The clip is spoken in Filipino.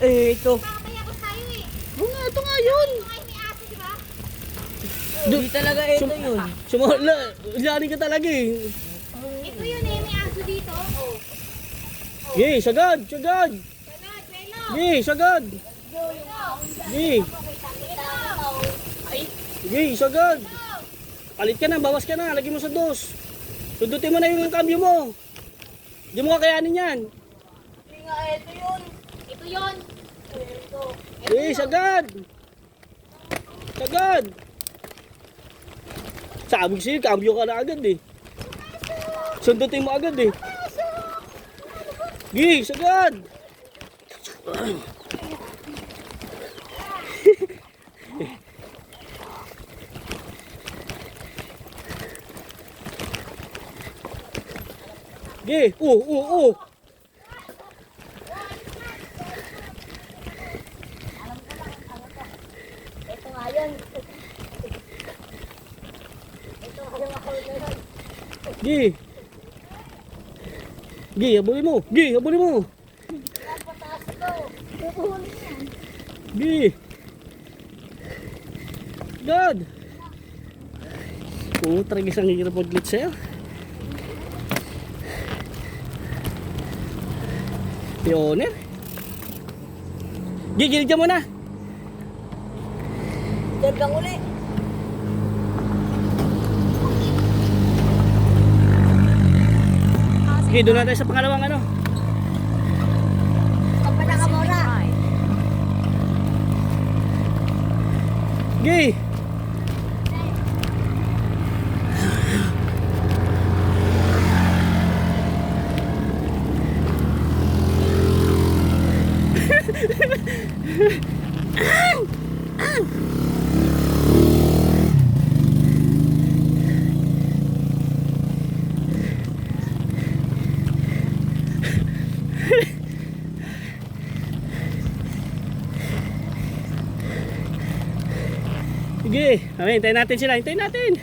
Eh, ito. Papabayabas tayo eh. Oo nga, ito nga yun. Ito ay may aso, di ba? Hindi talaga ito yun. Lani ka talaga eh. Ito yun eh, may aso dito. Oh. Gay, sagad, sagad. Ganun, Melo. Gay, sagad. Gay, gay, sagad. Palit ka na, bawas ka na, lagay mo sa dos. Sundutin mo na yung cambio mo. Hindi mo kakayanin yan. Hindi nga, ito yun. Ito yun. Gay, sagad. Sagad. Sabi ko sa'yo, cambio ka na agad eh. Sundutin mo agad eh. Gay, sagad. Gay, oh. Ito nga yun. Ito nga yung ako yun. Gay. Gay, habulin mo. Gay, habulin mo. Napataas ko. Pupuhuli yan. Gay. God. Oo, tragis ang hirap mag-glitch sa'yo. Pioner. Gigilid ka muna. Diyan kang uli. Sige, doon na tayo sa pangalawang ano. Kapada ka muna. Gay. Sige, hintayin natin sila, hintayin natin.